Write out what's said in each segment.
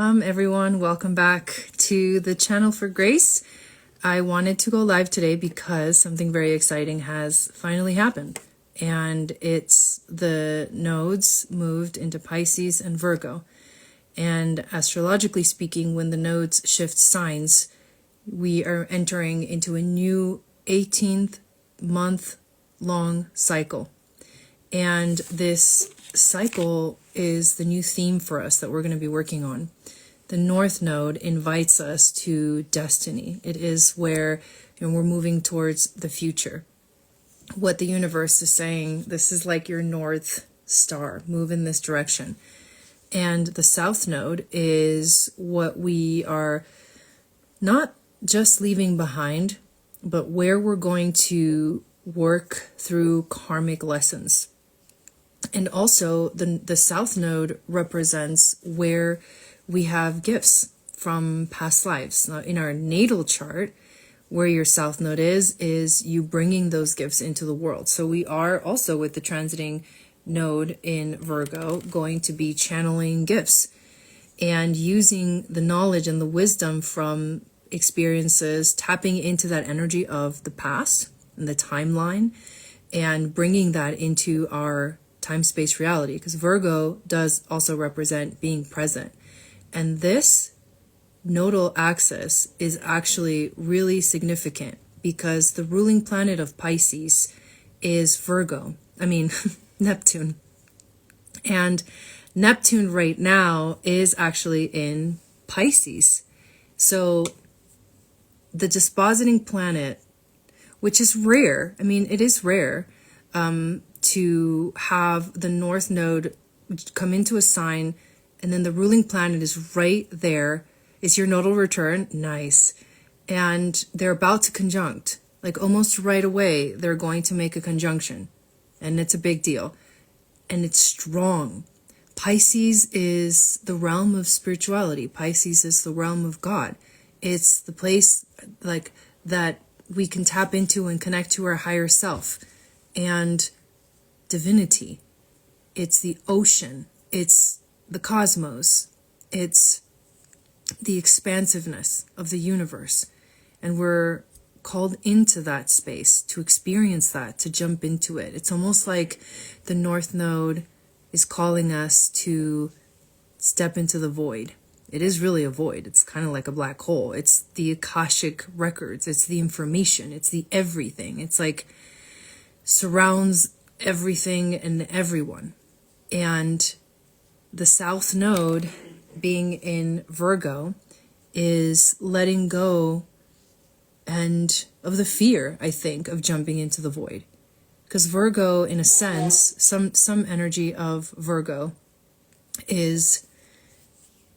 Everyone, welcome back to the channel for Grace. I wanted to go live today because something very exciting has finally happened, and it's the nodes moved into Pisces and Virgo. And astrologically speaking, when the nodes shift signs, we are entering into a new 18th month long cycle. And this cycle is the new theme for us that we're going to be working on. The North Node invites us to destiny. It is where we're moving towards the future. What the universe is saying, this is like your North Star, move in this direction. And the South Node is what we are not just leaving behind, but where we're going to work through karmic lessons. And also the South Node represents where we have gifts from past lives. Now, in our natal chart, where your South Node is you bringing those gifts into the world. So we are also, with the transiting node in Virgo, going to be channeling gifts and using the knowledge and the wisdom from experiences, tapping into that energy of the past and the timeline, and bringing that into our time-space reality, because Virgo does also represent being present. And this nodal axis is actually really significant because the ruling planet of Pisces is Virgo. Neptune. And Neptune right now is actually in Pisces. So the dispositing planet, which is rare, it is rare to have the North Node come into a sign and then the ruling planet is right there. It's your nodal return. Nice. And they're about to conjunct. Like almost right away, they're going to make a conjunction. And it's a big deal. And it's strong. Pisces is the realm of spirituality. Pisces is the realm of God. It's the place like that we can tap into and connect to our higher self and divinity. It's the ocean. It's the cosmos. It's the expansiveness of the universe. And we're called into that space to experience that, to jump into it. It's almost like the North Node is calling us to step into the void. It is really a void. It's kind of like a black hole. It's the Akashic records. It's the information. It's the everything. It's like surrounds everything and everyone. And the South Node, being in Virgo, is letting go and of the fear, I think, of jumping into the void. Because Virgo, in a sense, some energy of Virgo is,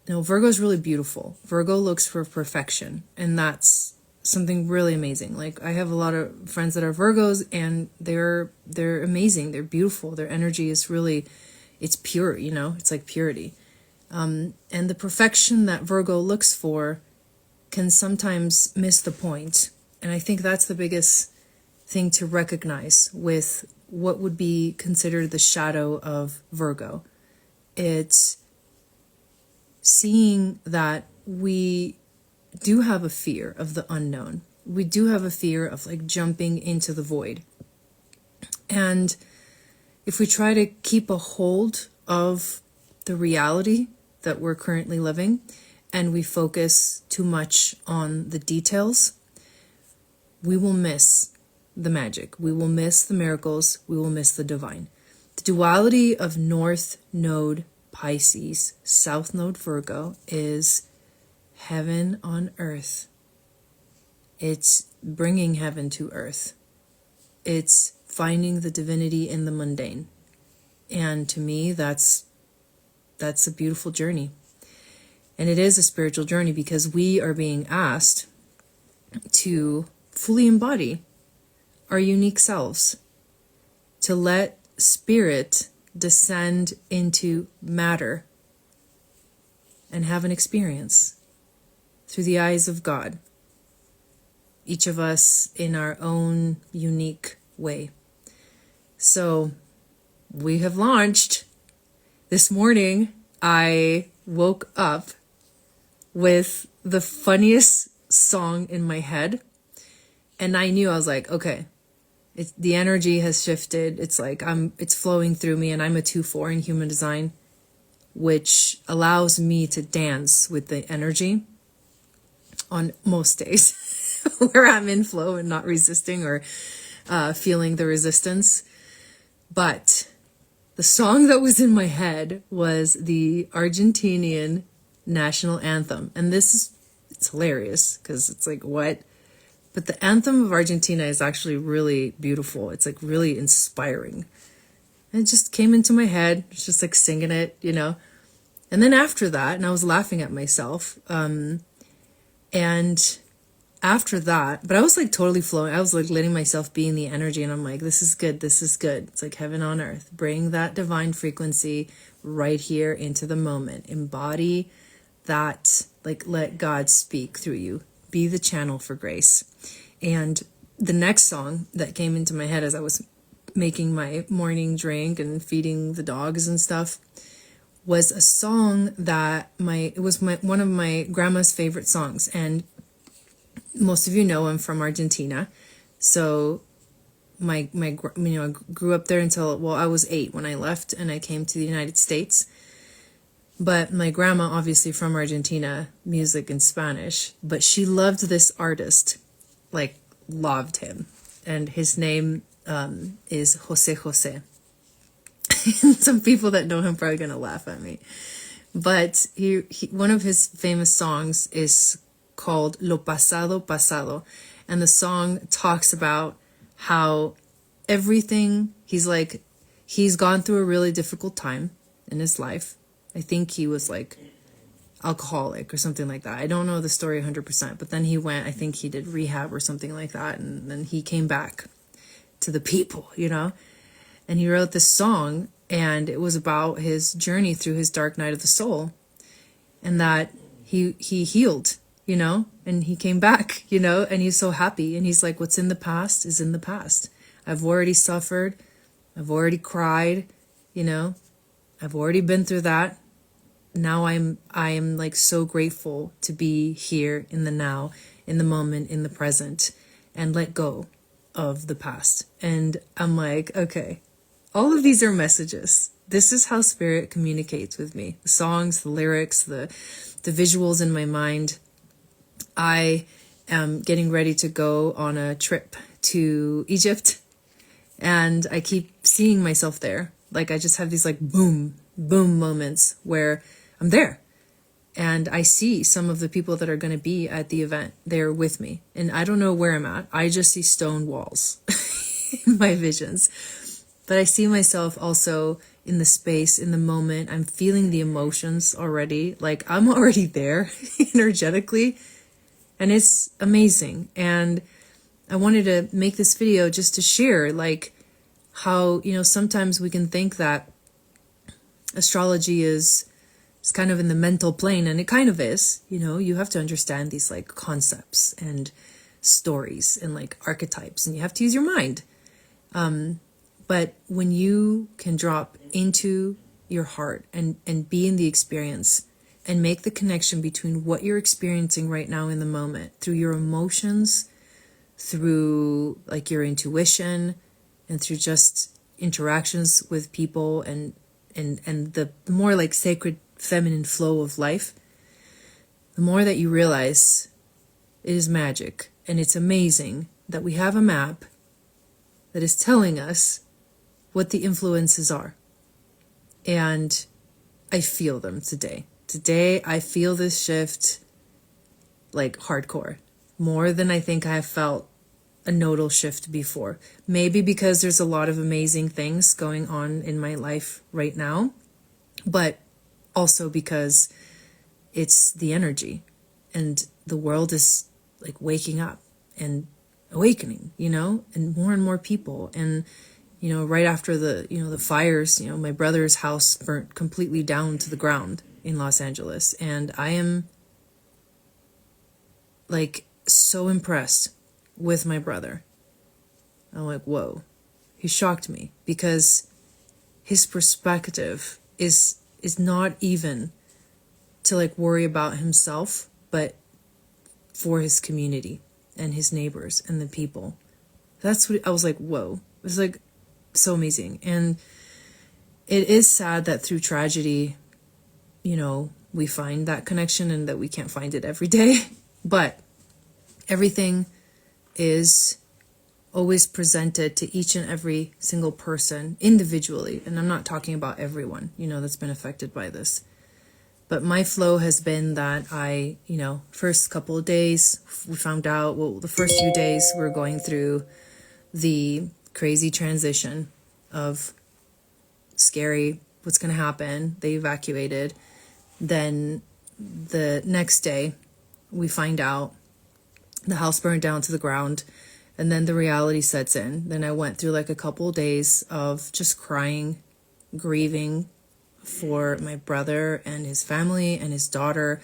Virgo is really beautiful. Virgo looks for perfection, and that's something really amazing. Like, I have a lot of friends that are Virgos, and they're amazing. They're beautiful. Their energy is really, it's pure, it's like purity. And the perfection that Virgo looks for can sometimes miss the point. And I think that's the biggest thing to recognize with what would be considered the shadow of Virgo. It's seeing that we do have a fear of the unknown. We do have a fear of like jumping into the void. And if we try to keep a hold of the reality that we're currently living, and we focus too much on the details, we will miss the magic. We will miss the miracles. We will miss the divine. The duality of North Node Pisces, South Node Virgo is heaven on earth. It's bringing heaven to earth. It's finding the divinity in the mundane. And to me, that's a beautiful journey. And it is a spiritual journey because we are being asked to fully embody our unique selves, to let spirit descend into matter and have an experience through the eyes of God, each of us in our own unique way. So we have launched. This morning I woke up with the funniest song in my head. And I knew, I was like, okay, the energy has shifted. It's like it's flowing through me, and I'm a 2/4 in human design, which allows me to dance with the energy on most days where I'm in flow and not resisting or feeling the resistance. But the song that was in my head was the Argentinian national anthem. And it's hilarious because it's like, what? But the anthem of Argentina is actually really beautiful. It's like really inspiring. And it just came into my head. It's just like singing it, you know. And then after that, and I was laughing at myself. And after that, but I was like totally flowing. I was like letting myself be in the energy, and I'm like, this is good. This is good. It's like heaven on earth. Bring that divine frequency right here into the moment. Embody that, like, let God speak through you. Be the channel for grace. And the next song that came into my head as I was making my morning drink and feeding the dogs and stuff was a song that one of my grandma's favorite songs. And most of you know I'm from Argentina. So I grew up there until, well, I was 8 when I left and I came to the United States. But my grandma, obviously from Argentina, music in Spanish, but she loved this artist, like loved him. And his name is Jose Jose. Some people that know him probably going to laugh at me. But he one of his famous songs is called Lo Pasado Pasado. And the song talks about how everything, he's gone through a really difficult time in his life. I think he was like alcoholic or something like that. I don't know the story 100%, but then I think he did rehab or something like that. And then he came back to the people, you know, and he wrote this song, and it was about his journey through his dark night of the soul, and that he healed, you know, and he came back, you know, and he's so happy. And he's like, what's in the past is in the past. I've already suffered. I've already cried, you know, I've already been through that. Now I am like so grateful to be here in the now, in the moment, in the present, and let go of the past. And I'm like, okay, all of these are messages. This is how spirit communicates with me. The songs, the lyrics, the visuals in my mind. I am getting ready to go on a trip to Egypt, and I keep seeing myself there. Like I just have these like boom, boom moments where I'm there. And I see some of the people that are going to be at the event there with me. And I don't know where I'm at. I just see stone walls in my visions. But I see myself also in the space, in the moment. I'm feeling the emotions already. Like I'm already there energetically. And it's amazing. And I wanted to make this video just to share like how, you know, sometimes we can think that astrology is kind of in the mental plane, and it kind of is. You know, you have to understand these like concepts and stories and like archetypes, and you have to use your mind. But when you can drop into your heart and be in the experience and make the connection between what you're experiencing right now in the moment through your emotions, through like your intuition, and through just interactions with people and the more like sacred feminine flow of life, the more that you realize it is magic. And it's amazing that we have a map that is telling us what the influences are. And I feel them today. Today, I feel this shift like hardcore, more than I think I have felt a nodal shift before. Maybe because there's a lot of amazing things going on in my life right now, but also because it's the energy and the world is like waking up and awakening, you know, and more people. And, you know, right after the fires, you know, my brother's house burnt completely down to the ground in Los Angeles. And I am like so impressed with my brother. I'm like, whoa, he shocked me because his perspective is not even to like worry about himself, but for his community and his neighbors and the people. That's what I was like, whoa. It was like so amazing. And it is sad that through tragedy, you know, we find that connection and that we can't find it every day. But everything is always presented to each and every single person individually. And I'm not talking about everyone, you know, that's been affected by this. But my flow has been that I, you know, first couple of days, we found out, well, the first few days we're going through the crazy transition of scary, what's going to happen. They evacuated. Then the next day we find out the house burned down to the ground, and then the reality sets in. Then I went through like a couple of days of just crying, grieving for my brother and his family and his daughter,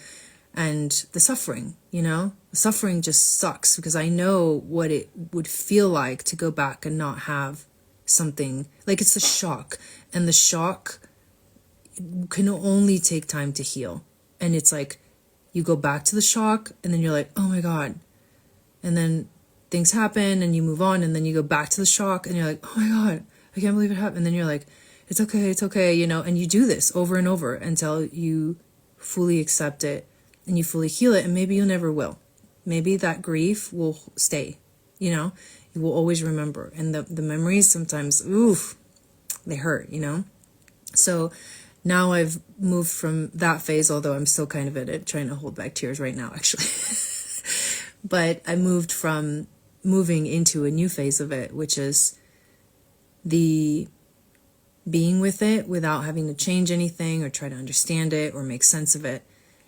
and the suffering, you know, the suffering just sucks, because I know what it would feel like to go back and not have something. Like, it's a shock, and the shock can only take time to heal. And it's like you go back to the shock and then you're like, oh my God. And then things happen and you move on, and then you go back to the shock and you're like, oh my God, I can't believe it happened. And then you're like, it's okay, you know, and you do this over and over until you fully accept it and you fully heal it. And maybe you never will. Maybe that grief will stay, you know, you will always remember. And the memories sometimes, oof, they hurt, you know. So now I've moved from that phase, although I'm still kind of in it, trying to hold back tears right now, actually. But I moved from moving into a new phase of it, which is the being with it without having to change anything or try to understand it or make sense of it.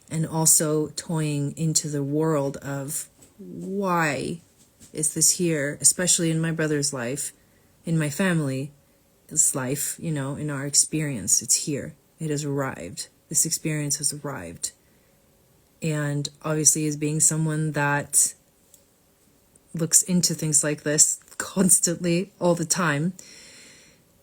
And also toying into the world of, why is this here, especially in my brother's life, in my family's life, you know, in our experience. It's here. It has arrived. This experience has arrived. And obviously, as being someone that looks into things like this constantly, all the time,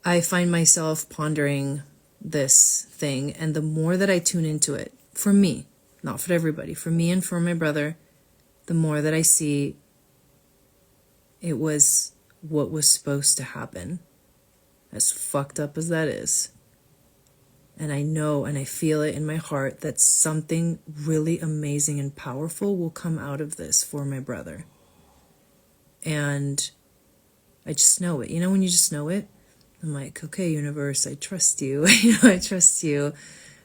I find myself pondering this thing. And the more that I tune into it, for me, not for everybody, for me and for my brother, the more that I see it was what was supposed to happen, as fucked up as that is. And I know and I feel it in my heart that something really amazing and powerful will come out of this for my brother. And I just know it. You know, when you just know it, I'm like, okay, universe, I trust you. You know, I trust you.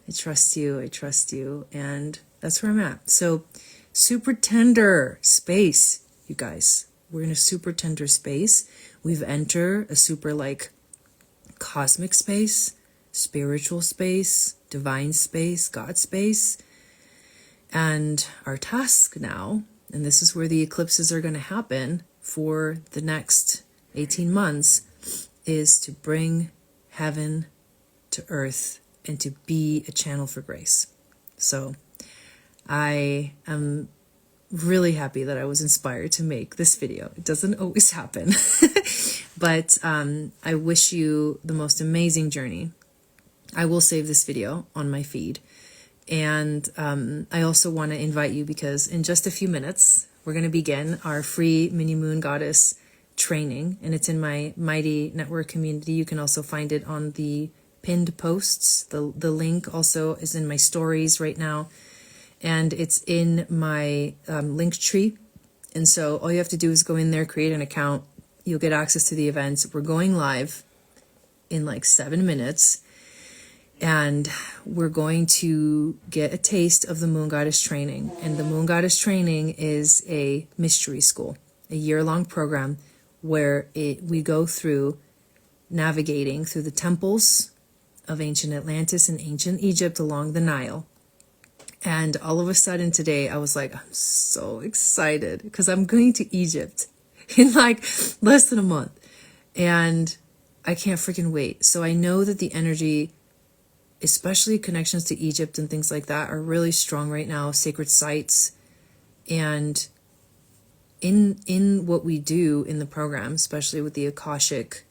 I trust you. I trust you. And that's where I'm at. So super tender space, you guys. We're in a super tender space. We've entered a super like cosmic space, spiritual space, divine space, God space. And our task now, and this is where the eclipses are going to happen for the next 18 months, is to bring heaven to earth and to be a channel for grace. So I am really happy that I was inspired to make this video. It doesn't always happen. But I wish you the most amazing journey. I will save this video on my feed. And I also want to invite you, because in just a few minutes, we're going to begin our free mini moon goddess training. And it's in my Mighty Network community. You can also find it on the pinned posts. The link also is in my stories right now. And it's in my link tree. And so all you have to do is go in there, create an account. You'll get access to the events. We're going live in like 7 minutes. And we're going to get a taste of the Moon Goddess training. And the Moon Goddess training is a mystery school, a year-long program where we go through navigating through the temples of ancient Atlantis and ancient Egypt along the Nile. And all of a sudden today, I was like, I'm so excited because I'm going to Egypt in like less than a month. And I can't freaking wait. So I know that the energy, especially connections to Egypt and things like that, are really strong right now, sacred sites. And in what we do in the program, especially with the Akashic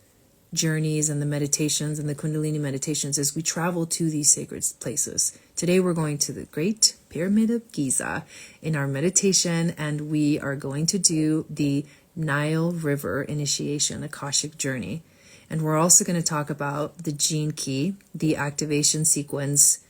journeys and the meditations and the Kundalini meditations is we travel to these sacred places. Today we're going to the Great Pyramid of Giza in our meditation, and we are going to do the Nile River initiation, Akashic journey. And we're also going to talk about the gene key, the activation sequence,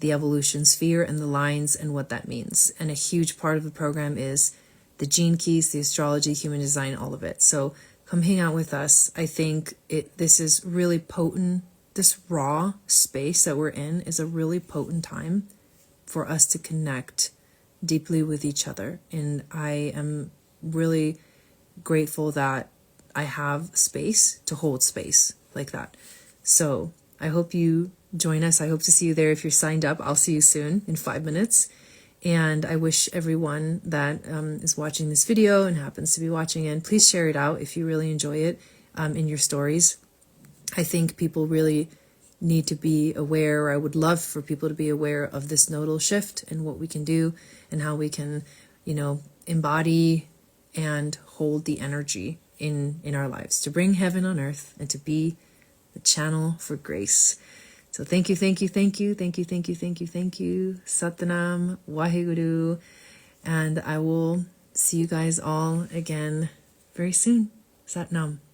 the evolution sphere, and the lines and what that means. And a huge part of the program is the gene keys, the astrology, human design, all of it. So come hang out with us. I think this is really potent. This raw space that we're in is a really potent time for us to connect deeply with each other. And I am really grateful that I have space to hold space like that. So I hope you join us. I hope to see you there. If you're signed up, I'll see you soon in 5 minutes. And I wish everyone that is watching this video and happens to be watching it, please share it out if you really enjoy it in your stories. I think people really need to be aware, or I would love for people to be aware of this nodal shift and what we can do and how we can, embody and hold the energy in our lives to bring heaven on earth and to be the channel for grace. So thank you, thank you, thank you, thank you, thank you, thank you, thank you. Satanam, Waheguru. And I will see you guys all again very soon. Satnam.